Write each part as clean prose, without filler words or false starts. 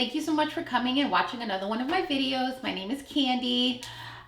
Thank you so much for coming and watching another one of my videos. My name is Candy.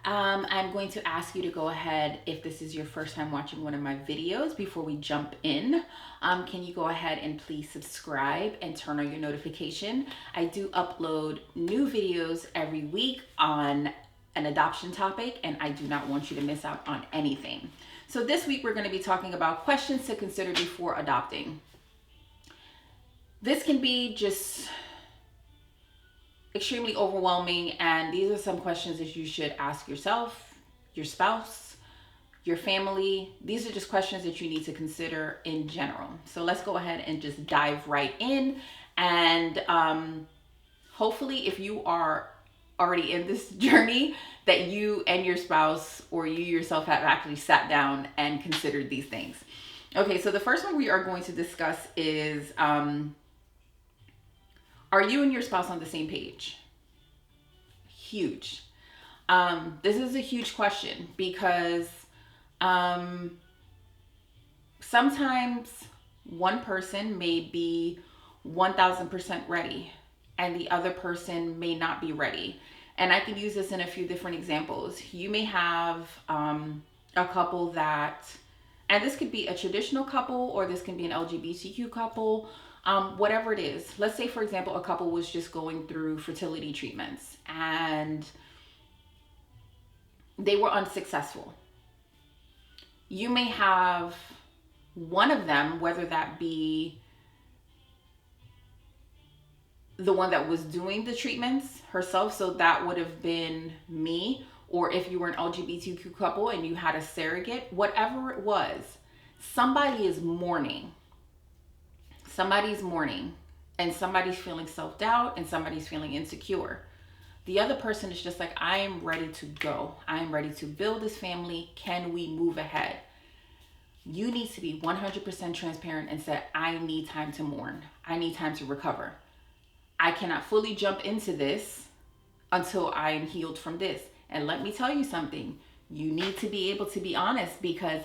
I'm going to ask you to go ahead, if this is your first time watching one of my videos, before we jump in, can you go ahead and please subscribe and turn on your notification? I do upload new videos every week on an adoption topic, and I do not want you to miss out on anything. So this week we're going to be talking about questions to consider before adopting. This can be just extremely overwhelming, and these are some questions that you should ask yourself, your spouse, your family. These are just questions that you need to consider in general. So let's go ahead and just dive right in, and hopefully if you are already in this journey, that you and your spouse or you yourself have actually sat down and considered these things. Okay, so the first one we are going to discuss is are you and your spouse on the same page? Huge. This is a huge question because sometimes one person may be 1000% ready and the other person may not be ready. And I can use this in a few different examples. You may have a couple that, and this could be a traditional couple or this can be an LGBTQ couple. Whatever it is. Let's say, for example, a couple was just going through fertility treatments and they were unsuccessful. You may have one of them, whether that be the one that was doing the treatments herself, so that would have been me, or if you were an LGBTQ couple and you had a surrogate, whatever it was, somebody is mourning. Somebody's mourning, and somebody's feeling self-doubt, and somebody's feeling insecure. The other person is just like, I am ready to go. I am ready to build this family. Can we move ahead? You need to be 100% transparent and say, I need time to mourn. I need time to recover. I cannot fully jump into this until I am healed from this. And let me tell you something. You need to be able to be honest, because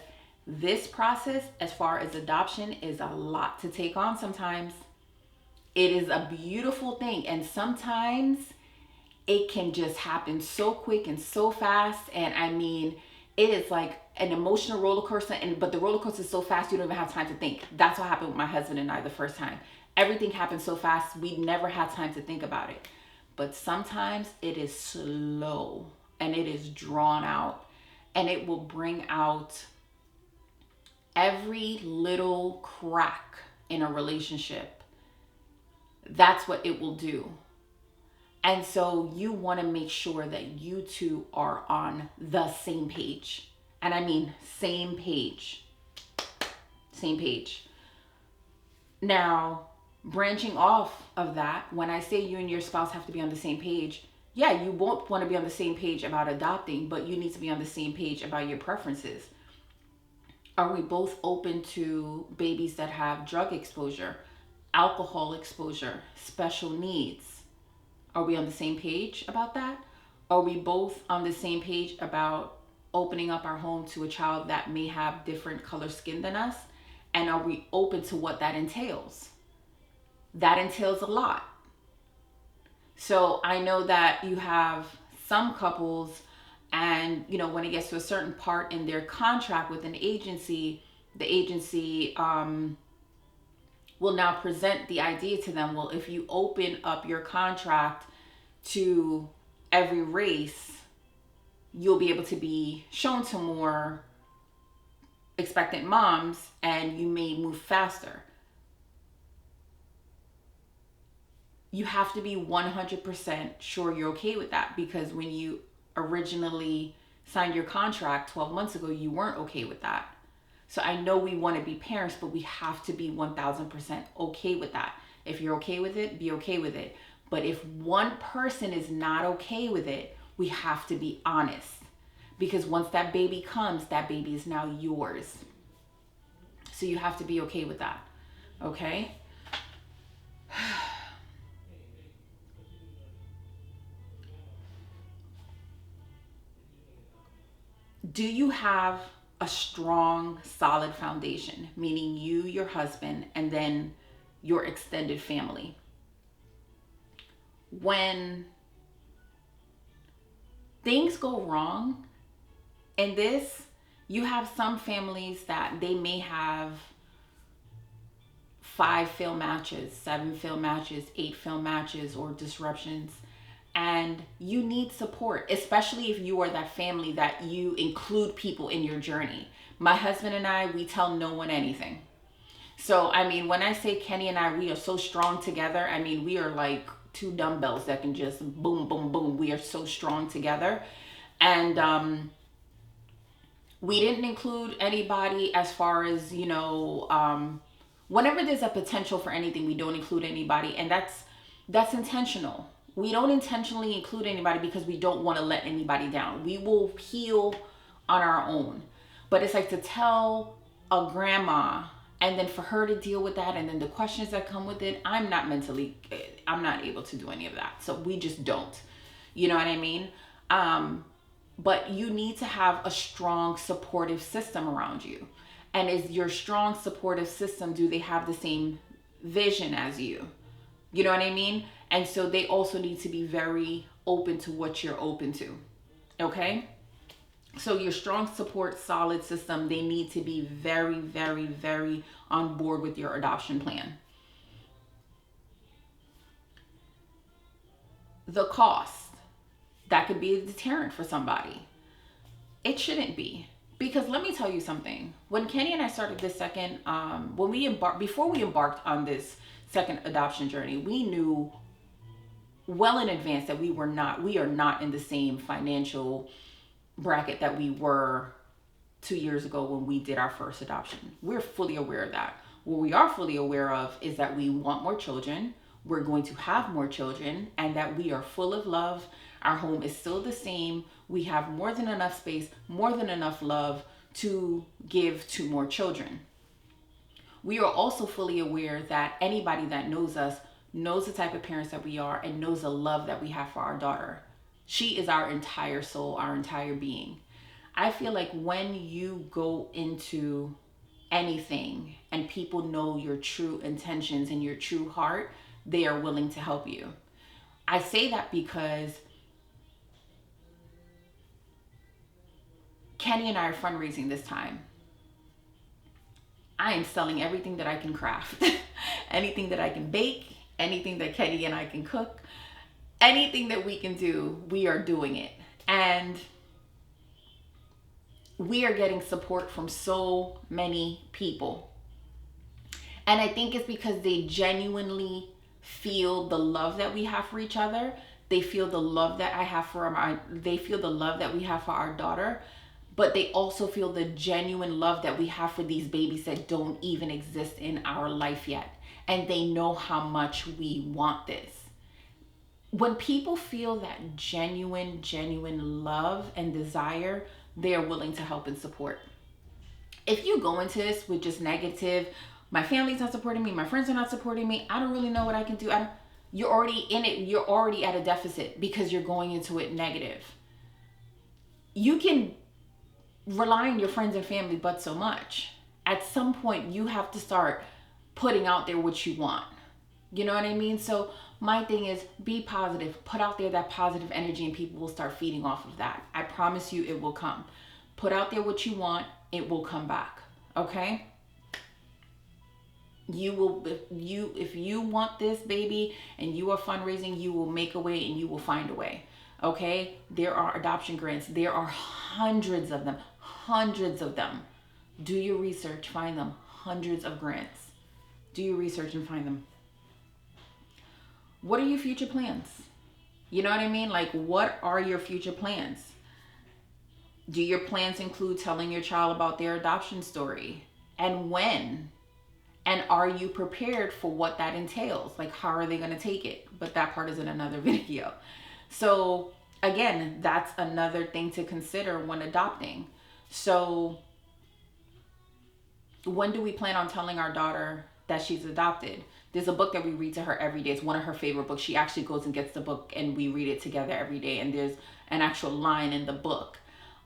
this process, as far as adoption, is a lot to take on sometimes. It is a beautiful thing, and sometimes it can just happen so quick and so fast. And I mean, it is like an emotional roller coaster, but the roller coaster is so fast you don't even have time to think. That's what happened with my husband and I the first time. Everything happened so fast, we never had time to think about it. But sometimes it is slow and it is drawn out, and it will bring out every little crack in a relationship. That's what it will do. And so you want to make sure that you two are on the same page. And I mean same page. Same page. Now, branching off of that, when I say you and your spouse have to be on the same page, yeah, you won't want to be on the same page about adopting, but you need to be on the same page about your preferences. Are we both open to babies that have drug exposure, alcohol exposure, special needs? Are we on the same page about that? Are we both on the same page about opening up our home to a child that may have different color skin than us? And are we open to what that entails? That entails a lot. So I know that you have some couples, and when it gets to a certain part in their contract with an agency, the agency will now present the idea to them, well, if you open up your contract to every race, you'll be able to be shown to more expectant moms and you may move faster. You have to be 100% sure you're okay with that, because when you originally signed your contract 12 months ago, you weren't okay with that. So I know we want to be parents, but we have to be 1000% okay with that. If you're okay with it, be okay with it. But if one person is not okay with it, we have to be honest, because once that baby comes, that baby is now yours. So you have to be okay with that. Okay? Do you have a strong, solid foundation, meaning you, your husband, and then your extended family? when things go wrong in this, you have some families that they may have 5 failed matches, 7 failed matches, 8 failed matches, or disruptions. And you need support, especially if you are that family that you include people in your journey. My husband and I, we tell no one anything. So, I mean, when I say Kenny and I, we are so strong together, I mean, we are like two dumbbells that can just boom, boom, boom. We are so strong together. And we didn't include anybody as far as, whenever there's a potential for anything, we don't include anybody. And that's intentional. We don't intentionally include anybody because we don't want to let anybody down. We will heal on our own. But it's like to tell a grandma and then for her to deal with that and then the questions that come with it, I'm not able to do any of that. So we just don't. You know what I mean? But you need to have a strong supportive system around you. And is your strong supportive system, do they have the same vision as you? You know what I mean? And so they also need to be very open to what you're open to. Okay? So your strong support, solid system, they need to be very, very, very on board with your adoption plan. The cost, that could be a deterrent for somebody. It shouldn't be. Because let me tell you something. When Kenny and I started this second, before we embarked on this second adoption journey, we knew well in advance that we are not in the same financial bracket that we were 2 years ago when we did our first adoption. We're fully aware of that. What we are fully aware of is that we want more children, we're going to have more children, and that we are full of love. Our home is still the same. We have more than enough space, more than enough love to give to more children. We are also fully aware that anybody that knows us knows the type of parents that we are and knows the love that we have for our daughter. She is our entire soul, our entire being. I feel like when you go into anything and people know your true intentions and your true heart, they are willing to help you. I say that because Kenny and I are fundraising this time. I am selling everything that I can craft, anything that I can bake, anything that Kenny and I can cook, anything that we can do, we are doing it. And we are getting support from so many people. And I think it's because they genuinely feel the love that we have for each other. They feel the love that they feel the love that we have for our daughter. But they also feel the genuine love that we have for these babies that don't even exist in our life yet. And they know how much we want this. When people feel that genuine love and desire, they are willing to help and support. If you go into this with just negative, my family's not supporting me, my friends are not supporting me, I don't really know what I can do. You're already in it. You're already at a deficit because you're going into it negative. You can rely on your friends and family but so much. At some point you have to start putting out there what you want. You know what I mean? So my thing is, be positive, put out there that positive energy, and people will start feeding off of that. I promise you it will come. Put out there what you want, it will come back. Okay? If you want this baby and you are fundraising, you will make a way and you will find a way. Okay? There are adoption grants. There are hundreds of them. Do your research, find them. Hundreds of grants. Do your research and find them. What are your future plans? You know what I mean? Like, what are your future plans? Do your plans include telling your child about their adoption story? And when? And are you prepared for what that entails? Like, how are they going to take it? But that part is in another video. So again, that's another thing to consider when adopting. So when do we plan on telling our daughter that she's adopted? There's a book that we read to her every day. It's one of her favorite books. She actually goes and gets the book and we read it together every day. And there's an actual line in the book.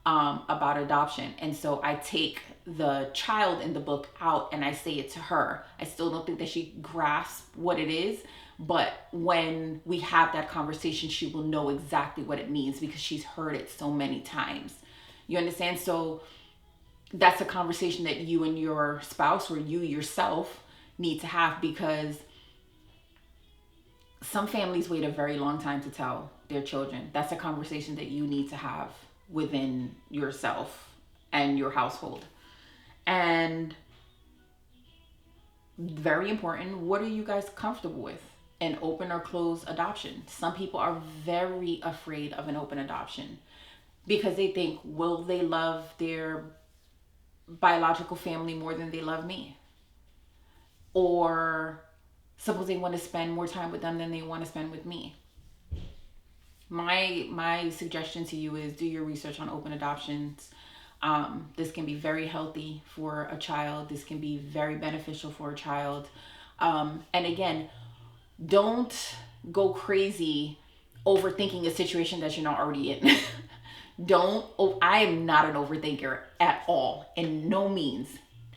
about adoption. And so I take the child in the book out and I say it to her. I still don't think that she grasps what it is, but when we have that conversation, she will know exactly what it means because she's heard it so many times. You understand? So that's a conversation that you and your spouse or you yourself need to have, because some families wait a very long time to tell their children. That's a conversation that you need to have within yourself and your household. And very important, what are you guys comfortable with? An open or closed adoption. Some people are very afraid of an open adoption because they think, will they love their biological family more than they love me? Or suppose they want to spend more time with them than they want to spend with me. My suggestion to you is do your research on open adoptions. This can be very healthy for a child. This can be very beneficial for a child. And again, don't go crazy overthinking a situation that you're not already in. I am not an overthinker at all, in no means.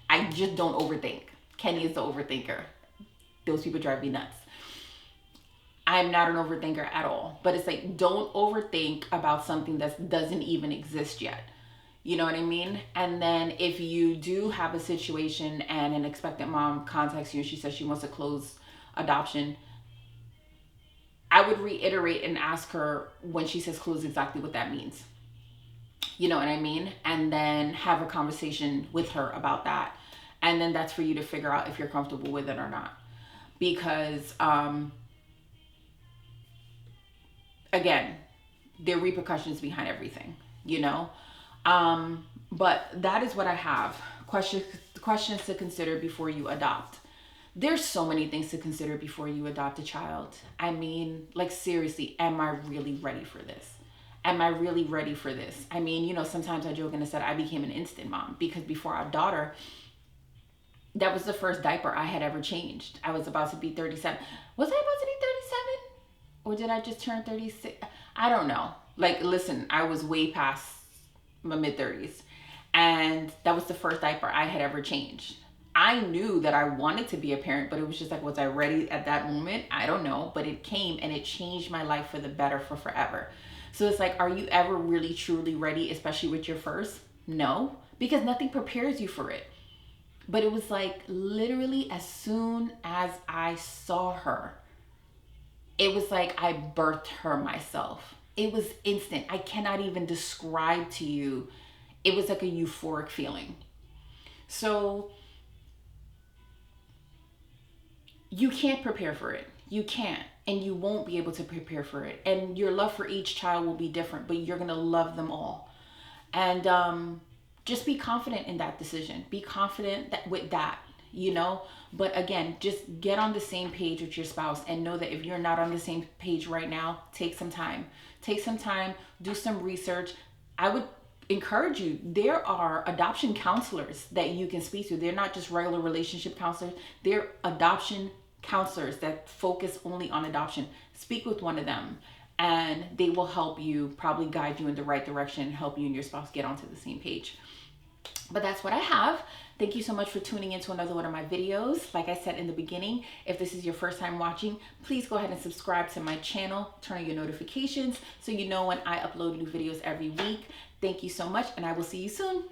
I just don't overthink. Kenny is the overthinker. Those people drive me nuts. I'm not an overthinker at all. But it's like, don't overthink about something that doesn't even exist yet. You know what I mean? And then if you do have a situation and an expectant mom contacts you and she says she wants to close adoption, I would reiterate and ask her when she says close exactly what that means. You know what I mean? And then have a conversation with her about that. And then that's for you to figure out if you're comfortable with it or not. Because, again, there are repercussions behind everything, you know? But that is what I have. Questions to consider before you adopt. There's so many things to consider before you adopt a child. I mean, like, seriously, am I really ready for this? Am I really ready for this? I mean, you know, sometimes I joke and I said I became an instant mom because before our daughter, that was the first diaper I had ever changed. I was about to be 37. Was I about to be 37? Or did I just turn 36? I don't know. Like, listen, I was way past my mid-30s. And that was the first diaper I had ever changed. I knew that I wanted to be a parent, but it was just like, was I ready at that moment? I don't know. But it came and it changed my life for the better for forever. So it's like, are you ever really truly ready, especially with your first? No, because nothing prepares you for it. But it was like literally as soon as I saw her, it was like I birthed her myself. It was instant. I cannot even describe to you. It was like a euphoric feeling. So you can't prepare for it. You can't. And you won't be able to prepare for it. And your love for each child will be different, but you're going to love them all. And just be confident in that decision. Be confident with that, you know. But again, just get on the same page with your spouse and know that if you're not on the same page right now, take some time. Take some time, do some research. I would encourage you, there are adoption counselors that you can speak to. They're not just regular relationship counselors. They're adoption counselors that focus only on adoption. Speak with one of them and they will help you, probably guide you in the right direction, help you and your spouse get onto the same page. But that's what I have. Thank you so much for tuning into another one of my videos. Like I said in the beginning, if this is your first time watching, please go ahead and subscribe to my channel. Turn on your notifications so you know when I upload new videos every week. Thank you so much, and I will see you soon.